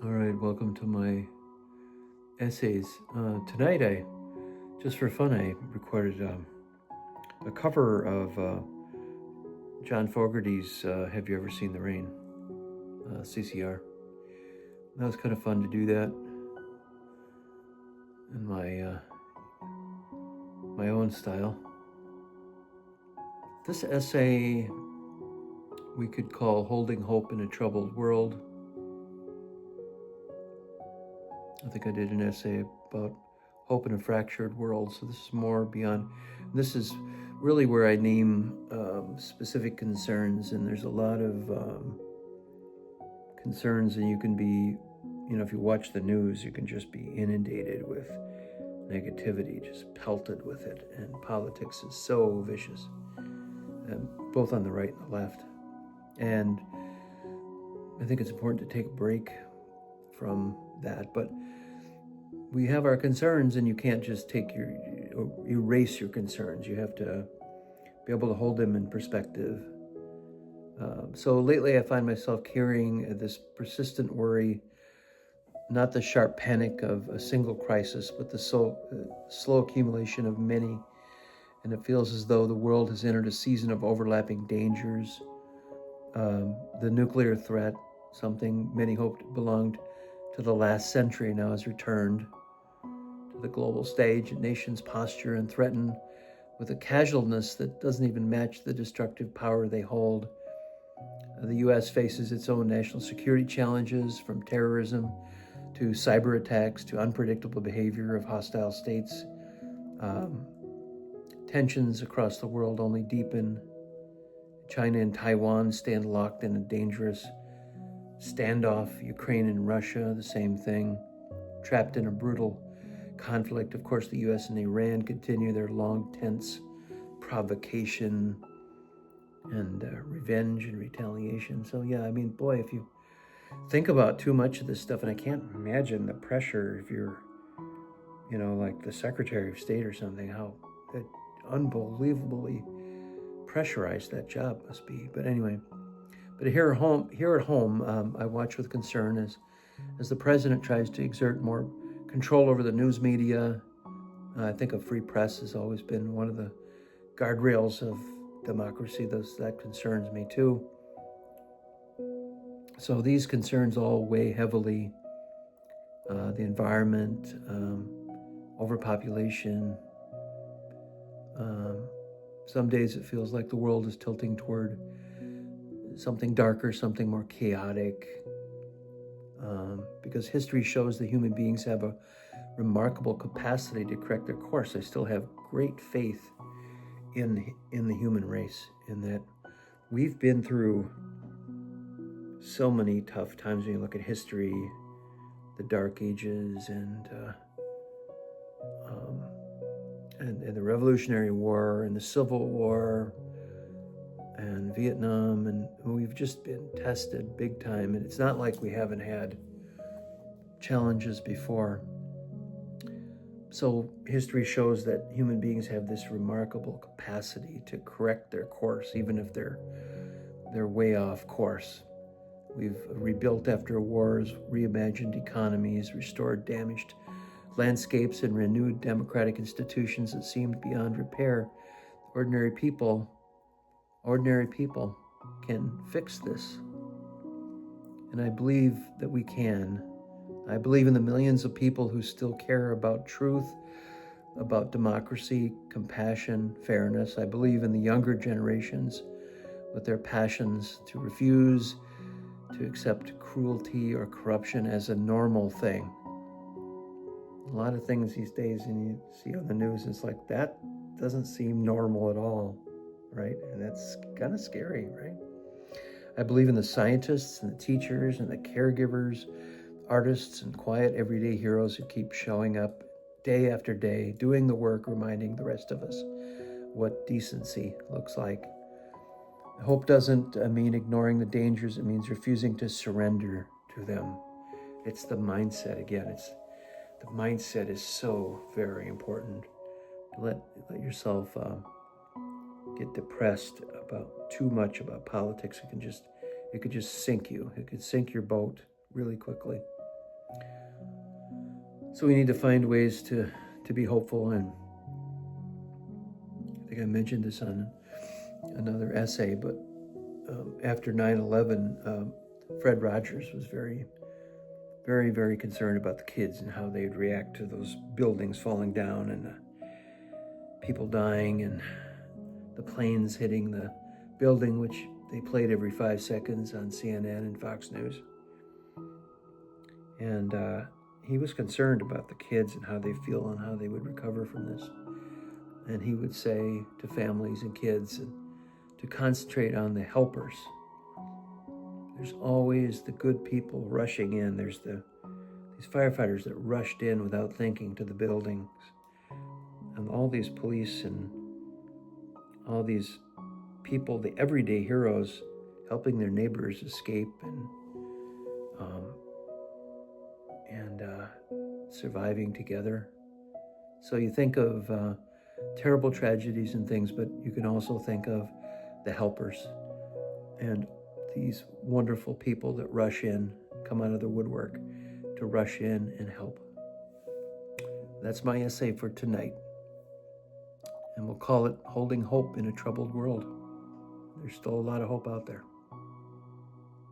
All right, welcome to my essays. Tonight, just for fun, I recorded a cover of John Fogerty's Have You Ever Seen the Rain? CCR. That was kind of fun to do that in my own style. This essay we could call Holding Hope in a Troubled World. I think I did an essay about hope in a fractured world, so this is more beyond. This is really where I name specific concerns, and there's a lot of concerns, and you can be, if you watch the news, you can just be inundated with negativity, just pelted with it, and politics is so vicious, both on the right and the left. And I think it's important to take a break from that, but we have our concerns, and you can't just erase your concerns. You have to be able to hold them in perspective. So lately I find myself carrying this persistent worry, not the sharp panic of a single crisis, but the slow accumulation of many. And it feels as though the world has entered a season of overlapping dangers. The nuclear threat, something many hoped belonged to the last century, now has returned to the global stage, and nations posture and threaten with a casualness that doesn't even match the destructive power they hold. The U.S. faces its own national security challenges, from terrorism to cyber attacks to unpredictable behavior of hostile states. Tensions across the world only deepen. China and Taiwan stand locked in a dangerous standoff. Ukraine and Russia, the same thing, trapped in a brutal conflict. Of course, the U.S. and Iran continue their long, tense provocation and revenge and retaliation. So yeah, I mean, boy, if you think about too much of this stuff, and I can't imagine the pressure if you're, like the Secretary of State or something, how unbelievably pressurized that job must be. But anyway, here at home, I watch with concern as the president tries to exert more control over the news media. I think a free press has always been one of the guardrails of democracy. That concerns me too. So these concerns all weigh heavily. The environment, overpopulation. Some days it feels like the world is tilting toward something darker, something more chaotic. Because history shows that human beings have a remarkable capacity to correct their course. I still have great faith in the human race, in that we've been through so many tough times. When you look at history, the Dark Ages, and the Revolutionary War, and the Civil War, and Vietnam, and we've just been tested big time. And it's not like we haven't had challenges before. So history shows that human beings have this remarkable capacity to correct their course, even if they're way off course. We've rebuilt after wars, reimagined economies, restored damaged landscapes, and renewed democratic institutions that seemed beyond repair. Ordinary people can fix this. And I believe that we can. I believe in the millions of people who still care about truth, about democracy, compassion, fairness. I believe in the younger generations with their passions to refuse to accept cruelty or corruption as a normal thing. A lot of things these days, and you see on the news, it's like, that doesn't seem normal at all, right? And that's kind of scary, right? I believe in the scientists and the teachers and the caregivers, artists and quiet everyday heroes who keep showing up day after day, doing the work, reminding the rest of us what decency looks like. Hope doesn't mean ignoring the dangers. It means refusing to surrender to them. It's the mindset again. The mindset is so very important. Let yourself get depressed about too much about politics. It could just sink you. It could sink your boat really quickly. So we need to find ways to be hopeful, and I think I mentioned this on another essay, but after 9/11, Fred Rogers was very, very, very concerned about the kids and how they'd react to those buildings falling down and people dying and the planes hitting the building, which they played every 5 seconds on CNN and Fox News. And he was concerned about the kids and how they feel and how they would recover from this. And he would say to families and kids to concentrate on the helpers. There's always the good people rushing in. There's these firefighters that rushed in without thinking to the buildings. And all these police and all these people, the everyday heroes, helping their neighbors escape and surviving together. So you think of terrible tragedies and things, but you can also think of the helpers and these wonderful people that rush in, come out of the woodwork to rush in and help. That's my essay for tonight. And we'll call it Holding Hope in a Troubled World. There's still a lot of hope out there.